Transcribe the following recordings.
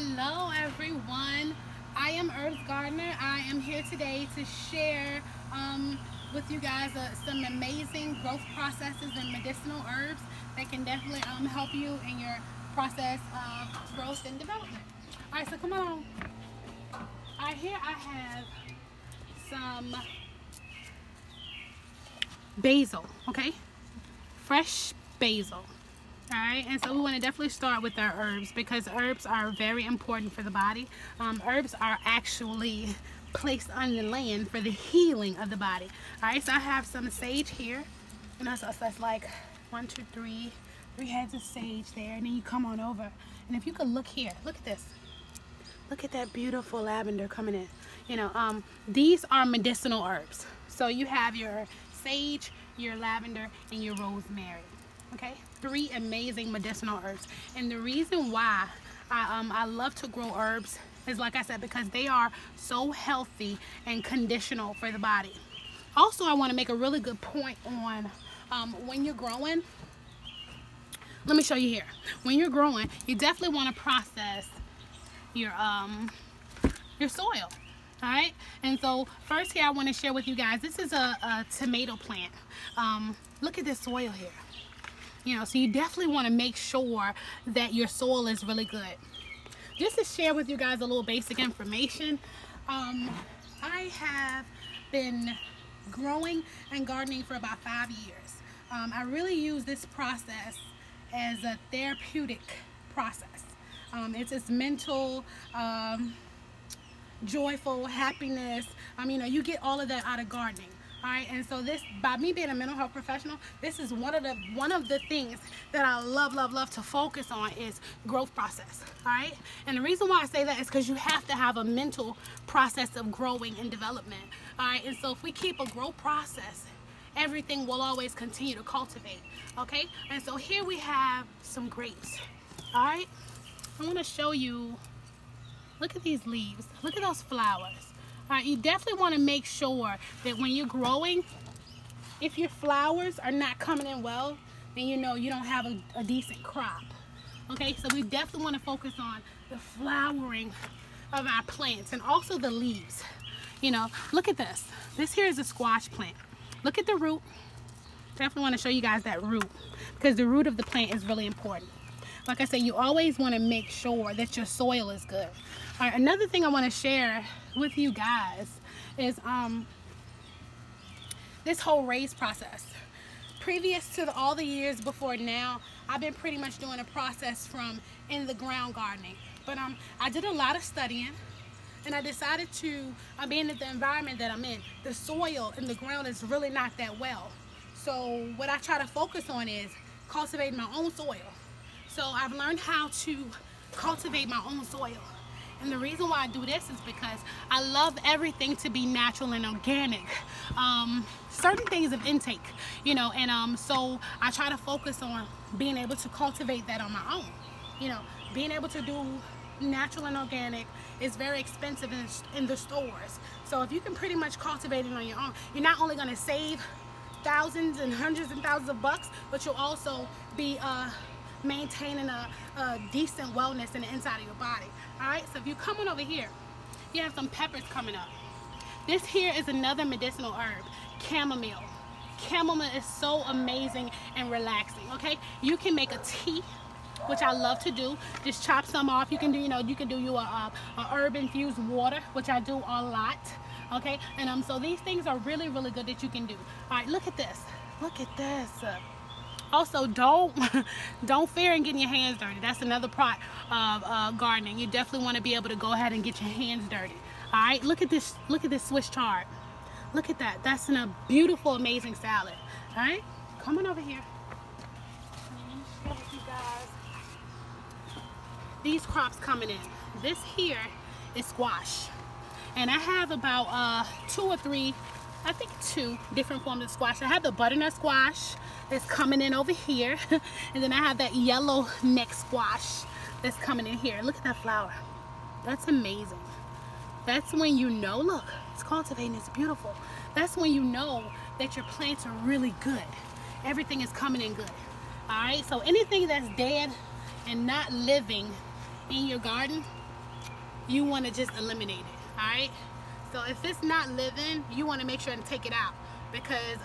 Hello everyone, I am Herbs Gardener. I am here today to share with you guys some amazing growth processes and medicinal herbs that can definitely help you in your process of growth and development. Alright, so come on. Alright, here I have some basil, okay? Fresh basil. Alright, and so we want to definitely start with our herbs because herbs are very important for the body. Herbs are actually placed on the land for the healing of the body. Alright, so I have some sage here. And that's like three heads of sage there. And then you come on over. And if you could look here, look at this. Look at that beautiful lavender coming in. These are medicinal herbs. So you have your sage, your lavender, and your rosemary. Okay, 3 amazing medicinal herbs. And the reason why I love to grow herbs is, like I said, because they are so healthy and conditional for the body. Also, I want to make a really good point on when you're growing. Let me show you here. When you're growing, you definitely want to process your soil. All right, and so first here I want to share with you guys, this is a tomato plant. Look at this soil here. So you definitely want to make sure that your soil is really good. Just to share with you guys a little basic information, I have been growing and gardening for about 5 years. I really use this process as a therapeutic process. It's this mental, joyful happiness. You get all of that out of gardening. All right, and so this, by me being a mental health professional, this is one of the things that I love to focus on is growth process. All right, and the reason why I say that is because you have to have a mental process of growing and development. All right, and so if we keep a growth process, everything will always continue to cultivate. Okay, and so here we have some grapes. All right, I want to show you. Look at these leaves. Look at those flowers. All right, you definitely want to make sure that when you're growing, if your flowers are not coming in well, then you don't have a decent crop. Okay, so we definitely want to focus on the flowering of our plants and also the leaves. Look at this. This here is a squash plant. Look at the root. Definitely want to show you guys that root because the root of the plant is really important. Like I said, you always want to make sure that your soil is good. All right, another thing I want to share with you guys is this whole raised process. Previous to all the years before now, I've been pretty much doing a process from in the ground gardening. But I did a lot of studying, and I decided to, being in the environment that I'm in, the soil in the ground is really not that well. So what I try to focus on is cultivating my own soil. So I've learned how to cultivate my own soil. And the reason why I do this is because I love everything to be natural and organic. Certain things of intake, and so I try to focus on being able to cultivate that on my own. Being able to do natural and organic is very expensive in the stores. So if you can pretty much cultivate it on your own, you're not only going to save thousands and hundreds and thousands of bucks, but you'll also be maintaining a decent wellness in the inside of your body. All right, so if you come on over here, you have some peppers coming up. This here is another medicinal herb, chamomile. Chamomile is so amazing and relaxing. Okay, you can make a tea, which I love to do. Just chop some off. You can do a herb infused water, which I do a lot. Okay, and so these things are really good that you can do. All right, look at this. Look at this. Also, don't fear in getting your hands dirty. That's another part of gardening. You definitely want to be able to go ahead and get your hands dirty. All right, look at this Swiss chard. Look at that. That's a beautiful, amazing salad. All right, come on over here. Let me show you guys these crops coming in. This here is squash, and I have about 2 or 3. I think 2 different forms of squash. I have the butternut squash that's coming in over here, and then I have that yellow neck squash that's coming in here. Look at that flower. That's amazing. That's when look, it's cultivating, it's beautiful. That's when that your plants are really good. Everything is coming in good. All right, so anything that's dead and not living in your garden, you want to just eliminate it. All right, so if it's not living, you want to make sure and take it out, because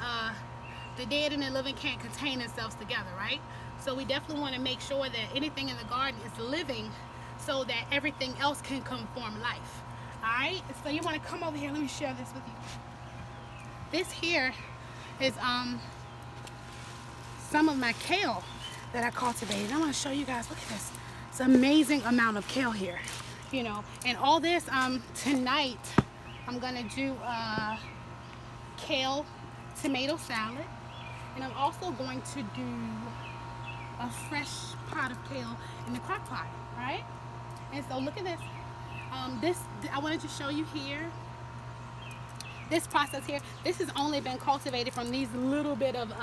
the dead and the living can't contain themselves together, right? So we definitely want to make sure that anything in the garden is living, so that everything else can come form life. All right, so you want to come over here. Let me share this with you. This here is some of my kale that I cultivated. I want to show you guys. Look at this. It's an amazing amount of kale here, you know. And all this tonight, I'm gonna do kale tomato salad, and I'm also going to do a fresh pot of kale in the crock pot, right? And so look at this. I wanted to show you here. This process here, this has only been cultivated from these little bit of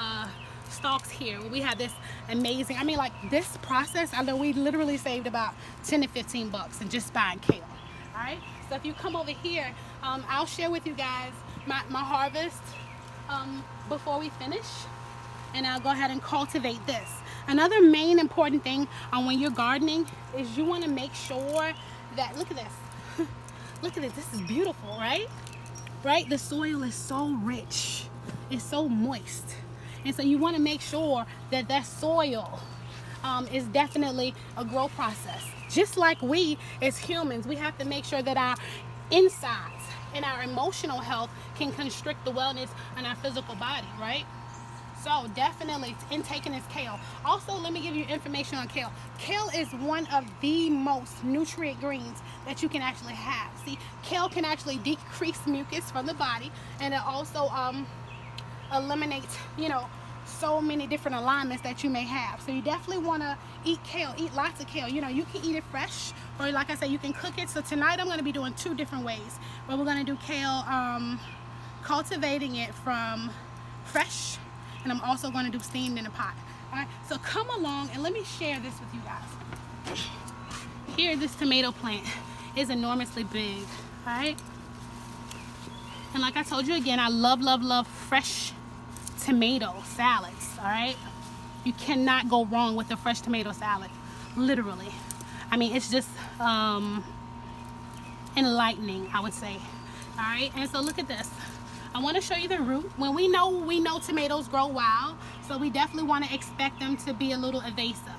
stalks here. We have this amazing, I mean, like this process, I know we literally saved about 10 to 15 bucks in just buying kale. All right, so if you come over here, I'll share with you guys my harvest before we finish, and I'll go ahead and cultivate this. Another main important thing when you're gardening is you want to make sure that, look at this, look at this, this is beautiful, right? Right, the soil is so rich, it's so moist, and so you want to make sure that that soil is definitely a growth process. Just like we as humans, we have to make sure that our insides and our emotional health can constrict the wellness in our physical body, right? So definitely intaking this kale. Also, let me give you information on kale. Kale is one of the most nutrient greens that you can actually have. See, kale can actually decrease mucus from the body, and it also eliminates, you know, so many different alignments that you may have. So you definitely want to eat kale, eat lots of kale. You know, you can eat it fresh, or like I said, you can cook it. So tonight I'm going to be doing two different ways. Where we're going to do kale, cultivating it from fresh, and I'm also going to do steamed in a pot. All right, so come along and let me share this with you guys. Here, this tomato plant is enormously big. All right, and like I told you again, I love fresh tomato salads. All right, you cannot go wrong with a fresh tomato salad, literally. I mean, it's just enlightening, I would say. All right, and so look at this. I want to show you the root. When we know tomatoes grow wild, so we definitely want to expect them to be a little evasive.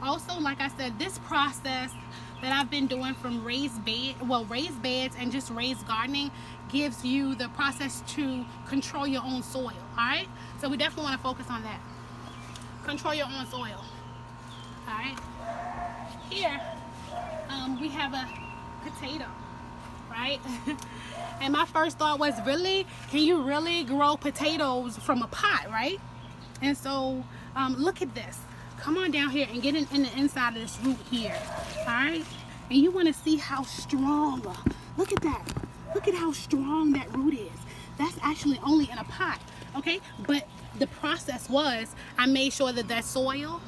Also, like I said, this process that I've been doing from raised beds and just raised gardening gives you the process to control your own soil. All right, so we definitely want to focus on that. Control your own soil. All right. Here, we have a potato, right? And my first thought was, really, can you really grow potatoes from a pot, right? And so look at this. Come on down here and get in the inside of this root here, all right? And you want to see how strong. Look at that. Look at how strong that root is. That's actually only in a pot, okay? But the process was, I made sure that that soil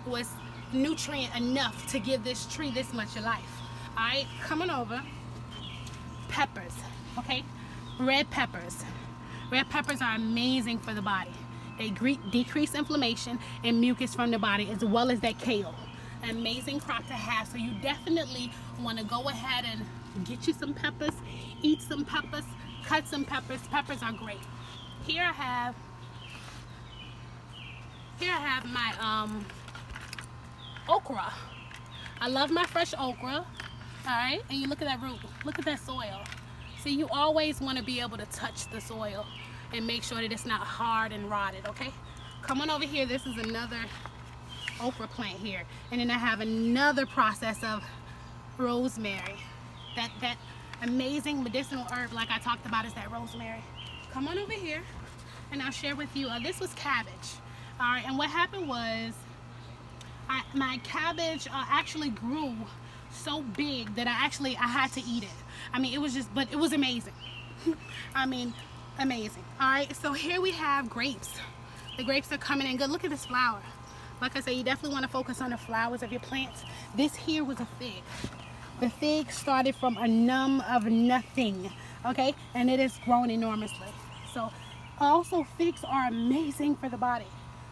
was nutrient enough to give this tree this much life. All right, coming over. Peppers, okay? Red peppers. Red peppers are amazing for the body. They decrease inflammation and mucus from the body, as well as that kale. An amazing crop to have. So you definitely want to go ahead and get you some peppers, eat some peppers, cut some peppers. Peppers are great. Here I have my okra. I love my fresh okra. All right, and you look at that root, look at that soil. See, you always want to be able to touch the soil and make sure that it's not hard and rotted, okay? Come on over here. This is another okra plant here. And then I have another process of rosemary. That amazing medicinal herb, like I talked about, is that rosemary. Come on over here, and I'll share with you. This was cabbage. All right, and what happened was my cabbage actually grew so big that I had to eat it. I mean, it was just, but it was amazing. I mean, amazing. All right, so here we have grapes. The grapes are coming in good. Look at this flower. Like I said, you definitely want to focus on the flowers of your plants. This here was a fig. The fig started from a numb of nothing, okay? And it has grown enormously. So also, figs are amazing for the body.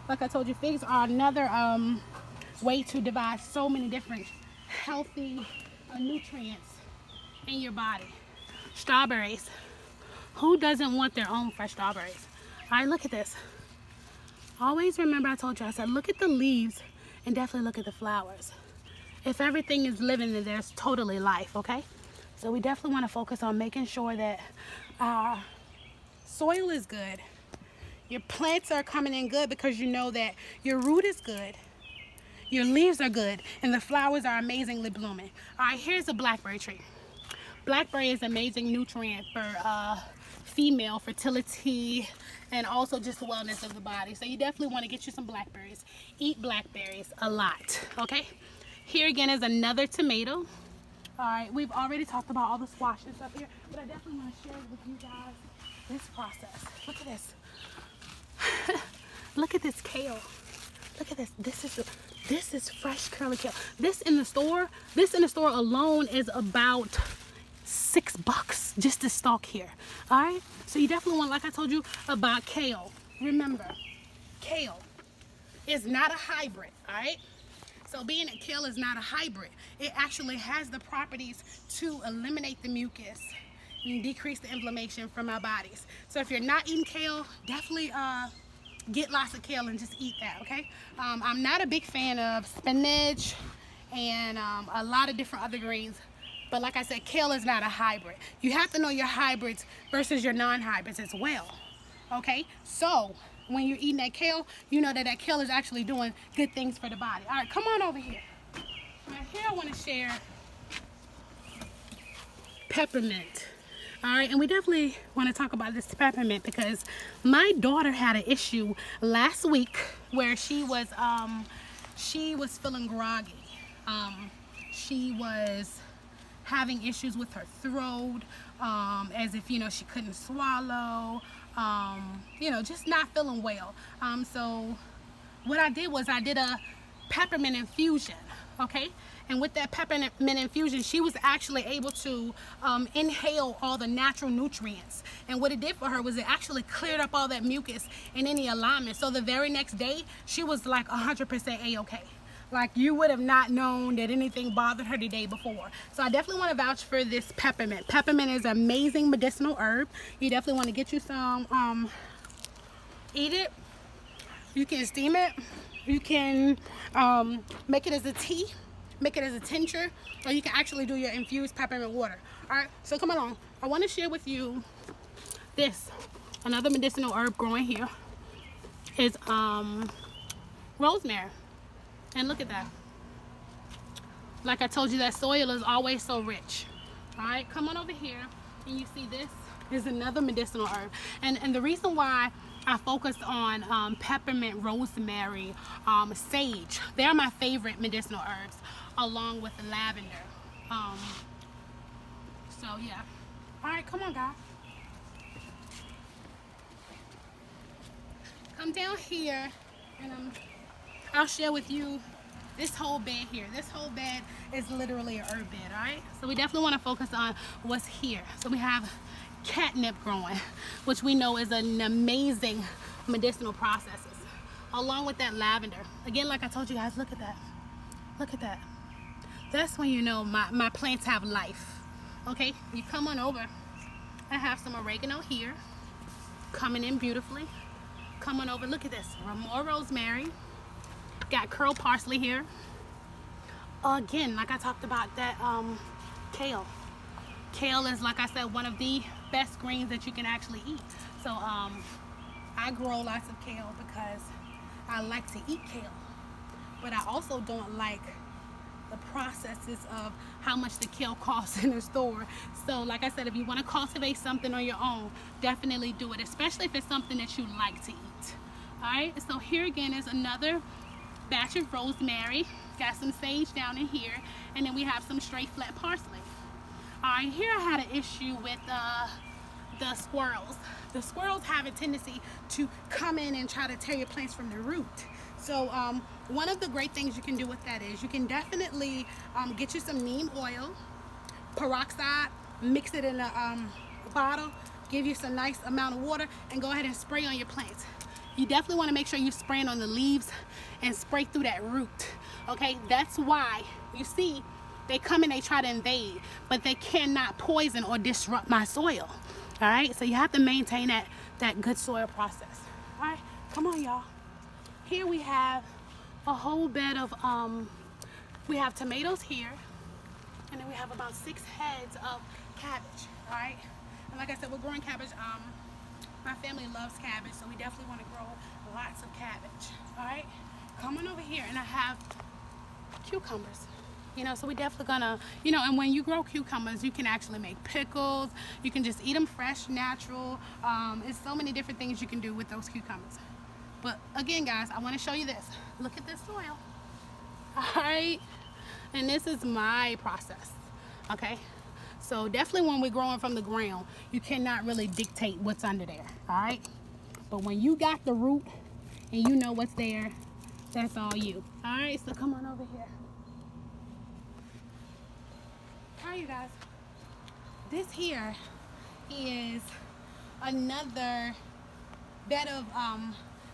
Like I told you, figs are another way to devise so many different healthy nutrients in your body. Strawberries. Who doesn't want their own fresh strawberries? All right, look at this. Always remember I told you, I said, look at the leaves and definitely look at the flowers. If everything is living, then there's totally life, okay? So we definitely want to focus on making sure that our soil is good. Your plants are coming in good because you know that your root is good. Your leaves are good and the flowers are amazingly blooming. All right, here's a blackberry tree. Blackberry is amazing nutrient for female fertility and also just the wellness of the body. So you definitely want to get you some blackberries. Eat blackberries a lot, okay? Here again is another tomato. All right, we've already talked about all the squash and stuff here, but I definitely want to share with you guys this process. Look at this. Look at this kale. Look at this. This is fresh curly kale. This in the store alone is about $6 just to stock here. All right, so you definitely want, like I told you about kale, remember kale is not a hybrid. All right, so being that kale is not a hybrid, it actually has the properties to eliminate the mucus and decrease the inflammation from our bodies. So if you're not eating kale, definitely get lots of kale and just eat that, okay? I'm not a big fan of spinach and a lot of different other greens. But like I said, kale is not a hybrid. You have to know your hybrids versus your non-hybrids as well, okay? So when you're eating that kale, you know that that kale is actually doing good things for the body. All right, come on over here. Right here I want to share peppermint. All right, and we definitely want to talk about this peppermint because my daughter had an issue last week where she was feeling groggy. She was having issues with her throat, as if, you know, she couldn't swallow, you know, just not feeling well. So what I did was I did a peppermint infusion, okay? And with that peppermint infusion, she was actually able to inhale all the natural nutrients. And what it did for her was it actually cleared up all that mucus and any alignment. So the very next day, she was like 100% A-okay. Like you would have not known that anything bothered her the day before. So I definitely want to vouch for this peppermint. Peppermint is an amazing medicinal herb. You definitely want to get you some, eat it. You can steam it. You can make it as a tea, make it as a tincture, or you can actually do your infused peppermint water. All right, so come along. I want to share with you this, another medicinal herb growing here is rosemary. And look at that. Like I told you, that soil is always so rich. All right, come on over here and you see this is another medicinal herb. And the reason why I focused on peppermint, rosemary, sage, they're my favorite medicinal herbs along with the lavender. So yeah. All right, come on guys. Come down here and I'll share with you this whole bed here. This whole bed is literally an herb bed, all right? So we definitely want to focus on what's here. So we have catnip growing, which we know is an amazing medicinal processes, along with that lavender. Again, like I told you guys, look at that. Look at that. That's when you know my plants have life, okay? You come on over. I have some oregano here, coming in beautifully. Come on over, look at this, more rosemary. Got curled parsley here. Again, like I talked about that kale. Kale is, like I said, one of the best greens that you can actually eat. So I grow lots of kale because I like to eat kale. But I also don't like the processes of how much the kale costs in the store. So like I said, if you want to cultivate something on your own, definitely do it, especially if it's something that you like to eat. All right, so here again is another batch of rosemary. Got some sage down in here, and then we have some straight flat parsley. All right, here I had an issue with the squirrels. The squirrels have a tendency to come in and try to tear your plants from the root. So one of the great things you can do with that is you can definitely get you some neem oil, peroxide, mix it in a bottle, give you some nice amount of water, and go ahead and spray on your plants. You definitely want to make sure you're spraying on the leaves and spray through that root, okay? That's why you see they come and they try to invade, but they cannot poison or disrupt my soil. All right, so you have to maintain that good soil process. All right, come on, y'all. Here we have a whole bed of we have tomatoes here, and then we have about 6 heads of cabbage. All right, and like I said, we're growing cabbage. My family loves cabbage, so we definitely want to grow lots of cabbage. All right, come on over here, and I have cucumbers. You know, so we definitely gonna, you know, and when you grow cucumbers, you can actually make pickles. You can just eat them fresh, natural. There's so many different things you can do with those cucumbers. But again, guys, I want to show you this. Look at this soil. All right, and this is my process. Okay, so definitely when we're growing from the ground, you cannot really dictate what's under there. All right, but when you got the root and you know what's there, that's all you. All right, so come on over here. All right, you guys, this here is another bed of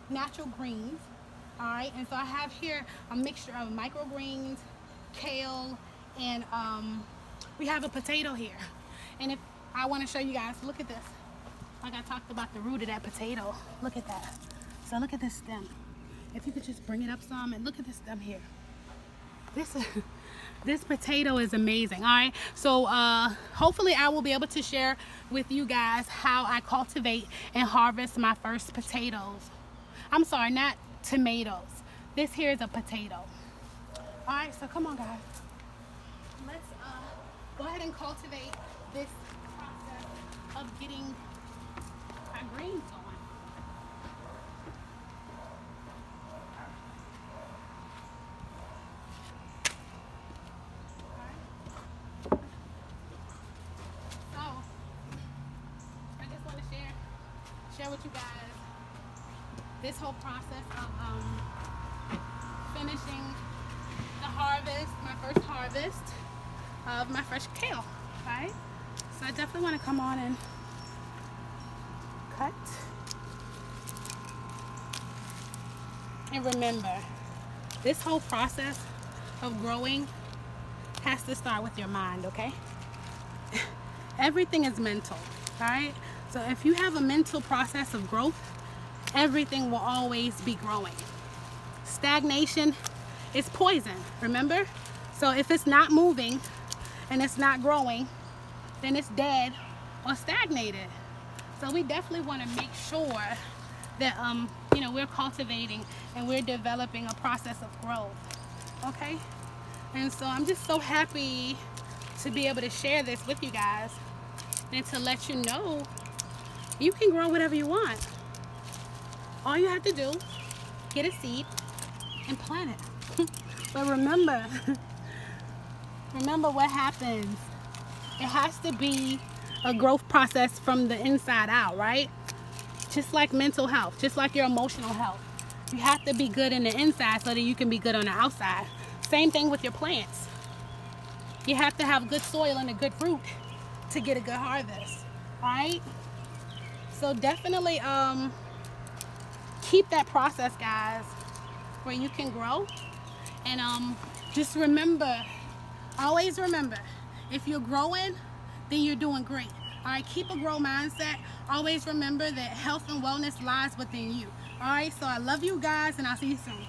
natural greens. All right, and so I have here a mixture of microgreens, kale, and we have a potato here. And if I want to show you guys, look at this. Like I talked about the root of that potato. Look at that. So look at this stem. If you could just bring it up some, and look at this stem here. This potato is amazing. All right, so hopefully I will be able to share with you guys how I cultivate and harvest my first potatoes. I'm sorry, not tomatoes. This here is a potato. All right, so come on, guys. Let's go ahead and cultivate this process of getting our greens on. Share with you guys this whole process of finishing the harvest, my first harvest of my fresh kale. Right? So I definitely want to come on and cut. And remember, this whole process of growing has to start with your mind, okay? Everything is mental, all right? So if you have a mental process of growth, everything will always be growing. Stagnation is poison, remember? So if it's not moving and it's not growing, then it's dead or stagnated. So we definitely want to make sure that you know, we're cultivating and we're developing a process of growth, okay? And so I'm just so happy to be able to share this with you guys and to let you know you can grow whatever you want. All you have to do, get a seed and plant it. But remember, remember what happens. It has to be a growth process from the inside out, right? Just like mental health, just like your emotional health. You have to be good in the inside so that you can be good on the outside. Same thing with your plants. You have to have good soil and a good fruit to get a good harvest, right? So definitely keep that process, guys, where you can grow. And just remember, always remember, if you're growing, then you're doing great. All right, keep a grow mindset. Always remember that health and wellness lies within you. All right, so I love you guys, and I'll see you soon.